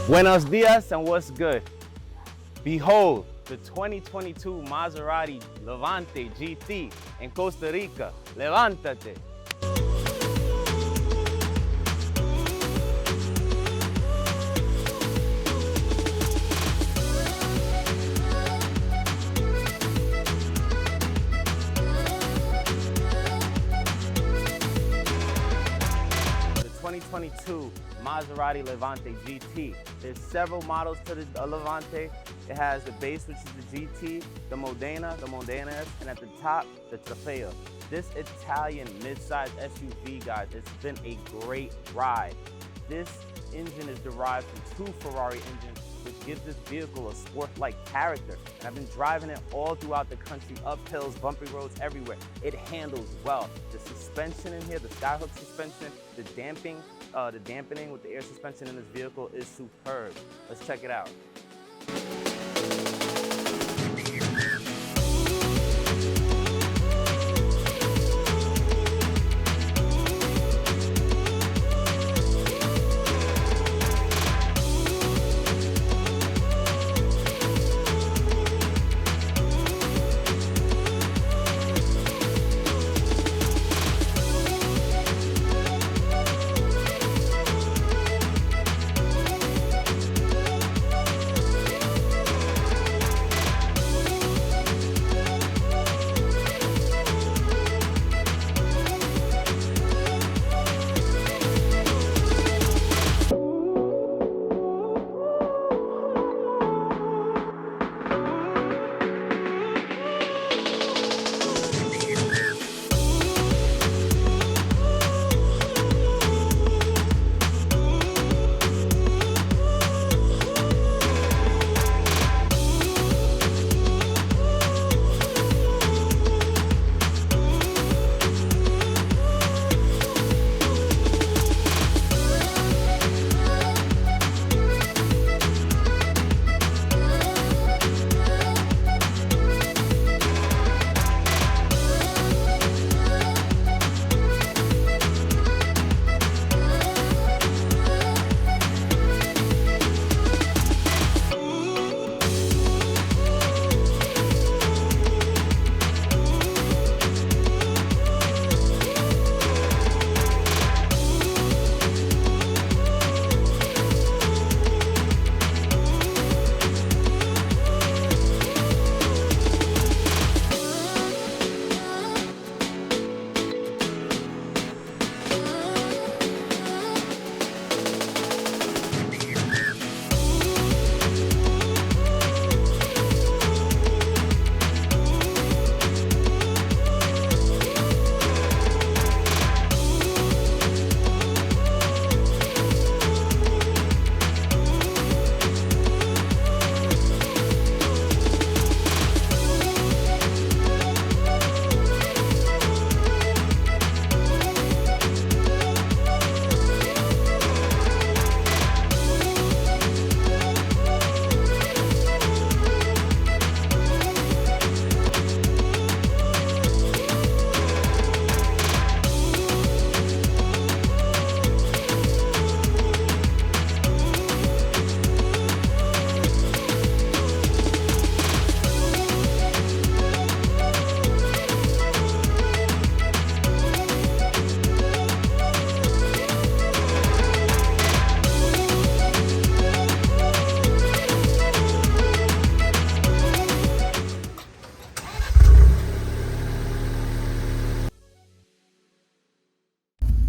Buenos dias and what's good? Behold, the 2022 Maserati Levante GT in Costa Rica. Levántate. The 2022 Maserati Levante GT. There's several models to the Levante. It has the base, which is the GT, the Modena S, and at the top, the Trofeo. This Italian mid-size SUV, guys, it's been a great ride. This engine is derived from two Ferrari engines, which gives this vehicle a sport-like character. And I've been driving it all throughout the country, up hills, bumpy roads, everywhere. It handles well. The suspension in here, the skyhook suspension, the dampening with the air suspension in this vehicle is superb. Let's check it out.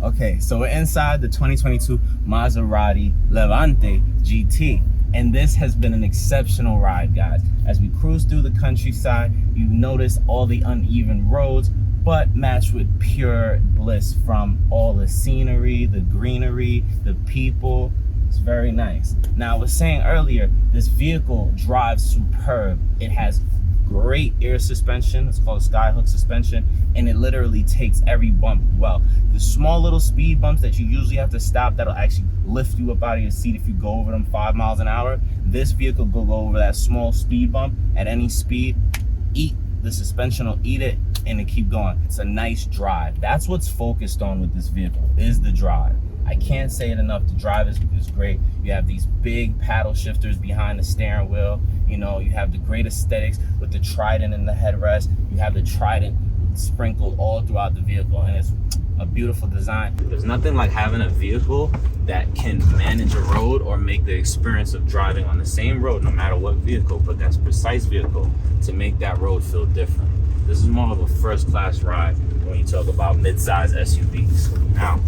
Okay, so we're inside the 2022 Maserati Levante GT, and this has been an exceptional ride, guys. As we cruise through the countryside, you notice all the uneven roads, but matched with pure bliss from all the scenery, the greenery, the people. It's very nice. Now, I was saying earlier, this vehicle drives superb. It has great air suspension. It's called skyhook suspension, and it literally takes every bump well. The small little speed bumps that you usually have to stop, that'll actually lift you up out of your seat if you go over them 5 miles an hour. This vehicle will go over that small speed bump at any speed. The suspension will eat it and it keep going. It's a nice drive. That's what's focused on with this vehicle, is the drive. I can't say it enough. The drive is great. You have these big paddle shifters behind the steering wheel. You know, you have the great aesthetics with the Trident in the headrest. You have the Trident sprinkled all throughout the vehicle, and it's a beautiful design. There's nothing like having a vehicle that can manage a road or make the experience of driving on the same road, no matter what vehicle, but that's precise vehicle to make that road feel different. This is more of a first-class ride when you talk about mid-size SUVs. Now,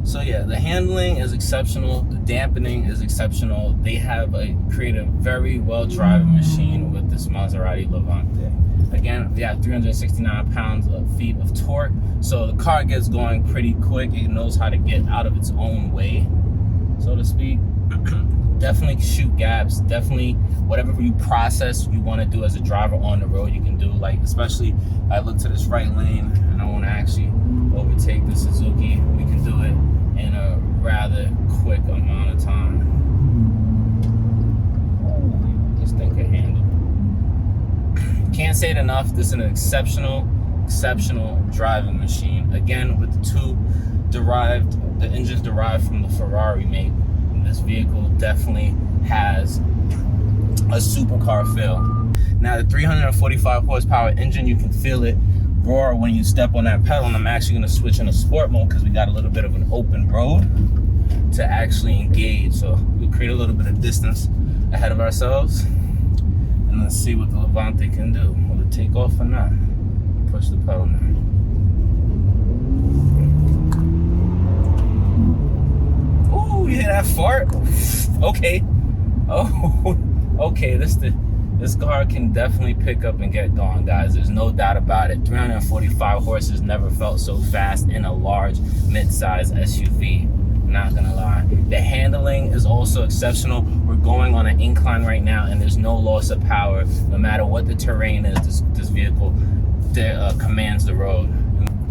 so yeah, the handling is exceptional. The dampening is exceptional. They have created a very well-driven machine with this Maserati Levante. Again, we have 369 pounds-feet of torque, so the car gets going pretty quick. It knows how to get out of its own way, so to speak. Definitely shoot gaps. Definitely whatever you process you want to do as a driver on the road, you can do. Like, especially I look to this right lane and I want to actually overtake the Suzuki. We can do it in a rather quick amount of time. This thing can handle. Can't say it enough. This is an exceptional driving machine. Again, with the engines derived from the Ferrari make. This vehicle definitely has a supercar feel. Now, the 345 horsepower engine, you can feel it roar when you step on that pedal. And I'm actually going to switch into sport mode because we got a little bit of an open road to actually engage. So we create a little bit of distance ahead of ourselves. And let's see what the Levante can do. Will it take off or not? Push the pedal now. Ooh, you hear that fart? Okay. Oh, okay. This car can definitely pick up and get going, guys. There's no doubt about it. 345 horses never felt so fast in a large mid-size SUV. Not gonna lie. The handling is also exceptional. We're going on an incline right now, and there's no loss of power. No matter what the terrain is, this vehicle commands the road.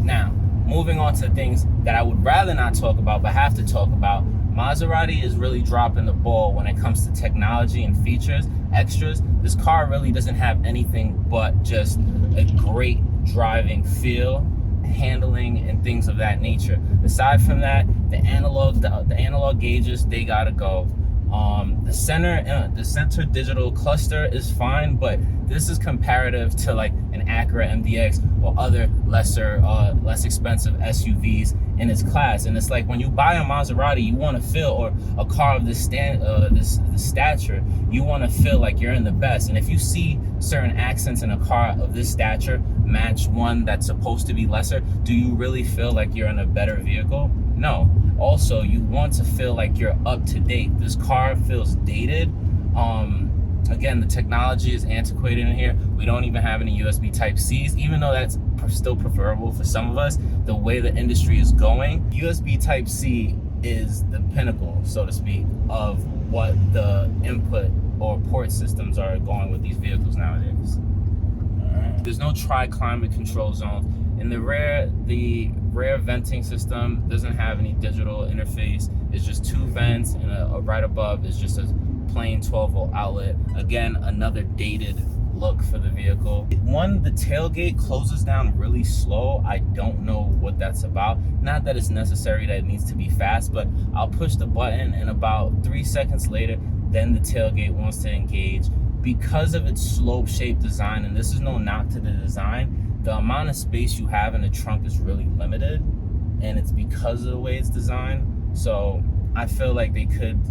Now, moving on to things that I would rather not talk about, but have to talk about. Maserati is really dropping the ball when it comes to technology and features, extras. This car really doesn't have anything but just a great driving feel, handling, and things of that nature. Aside from that, the analog gauges, they gotta go. The center digital cluster is fine, but this is comparative to like an Acura MDX or other less expensive SUVs in its class. And it's like when you buy a Maserati, you want to feel, or a car of this stature, you want to feel like you're in the best. And if you see certain accents in a car of this stature match one that's supposed to be lesser, do you really feel like you're in a better vehicle? No. Also, you want to feel like you're up to date. This car feels dated. Again, the technology is antiquated in here. We don't even have any USB Type-Cs, even though that's still preferable for some of us. The way the industry is going, USB Type-C is the pinnacle, so to speak, of what the input or port systems are going with these vehicles nowadays. There's no tri-climate control zones. In the rear venting system doesn't have any digital interface. It's just two vents, and right above is just a plain 12-volt outlet. Again, another dated look for the vehicle. The tailgate closes down really slow. I don't know what that's about. Not that it's necessary that it needs to be fast, but I'll push the button and about 3 seconds later, then the tailgate wants to engage. Because of its slope-shaped design, and this is no knock to the design, the amount of space you have in the trunk is really limited, and it's because of the way it's designed. So I feel like they could,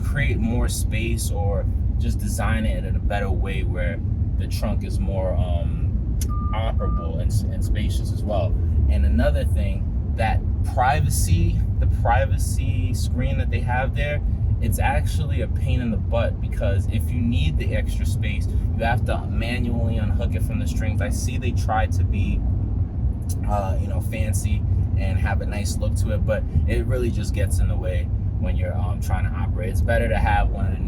create more space or just design it in a better way where the trunk is more operable and spacious as well. And another thing, that the privacy screen that they have there, it's actually a pain in the butt, because if you need the extra space, you have to manually unhook it from the strings. I see they try to be fancy and have a nice look to it, but it really just gets in the way when you're trying to operate. It's better to have one of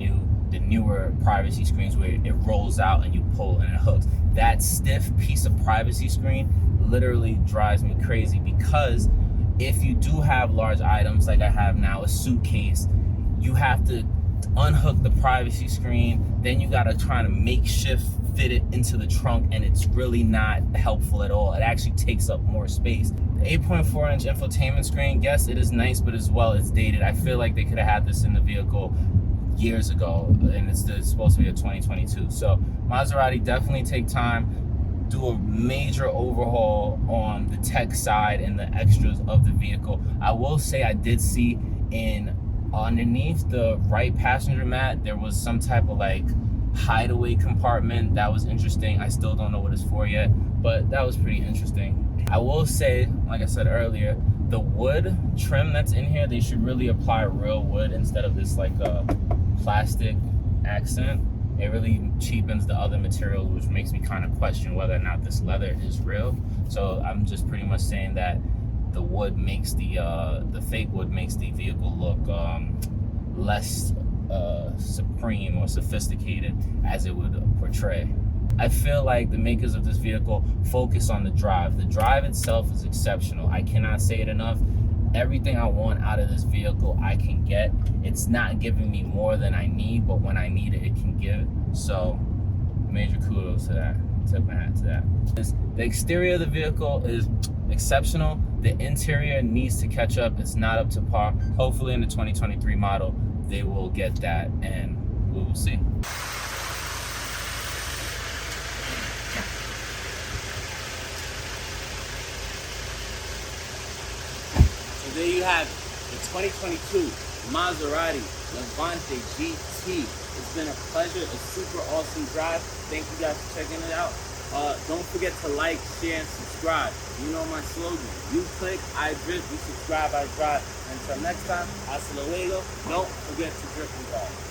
the newer privacy screens where it rolls out and you pull and it hooks. That stiff piece of privacy screen literally drives me crazy, because if you do have large items like I have now, a suitcase, you have to unhook the privacy screen, then you gotta try to makeshift fit it into the trunk, and it's really not helpful at all. It actually takes up more space. The 8.4-inch infotainment screen, yes, it is nice, but as well, it's dated. I feel like they could have had this in the vehicle years ago, and it's supposed to be a 2022. So Maserati, definitely take time, do a major overhaul on the tech side and the extras of the vehicle. I will say I did see underneath the right passenger mat, there was some type of like hideaway compartment. That was interesting. I still don't know what it's for yet, but that was pretty interesting. I will say, like I said earlier, the wood trim that's in here, they should really apply real wood instead of this like a plastic accent. It really cheapens the other materials, which makes me kind of question whether or not this leather is real. So I'm just pretty much saying that the wood makes the fake wood makes the vehicle look less supreme or sophisticated as it would portray. I feel like the makers of this vehicle focus on the drive. The drive itself is exceptional. I cannot say it enough. Everything I want out of this vehicle, I can get. It's not giving me more than I need, but when I need it, it can give it. So major kudos to that. Tip my hat to that. The exterior of the vehicle is exceptional. The interior needs to catch up. It's not up to par. Hopefully in the 2023 model, they will get that, and we will see. So there you have it, the 2022 Maserati Levante GT. It's been a pleasure, a super awesome drive. Thank you guys for checking it out. Don't forget to like, share, and subscribe. You know my slogan. You click, I drip. You subscribe, I drive. Until next time, hasta luego. Don't forget to drip and drive.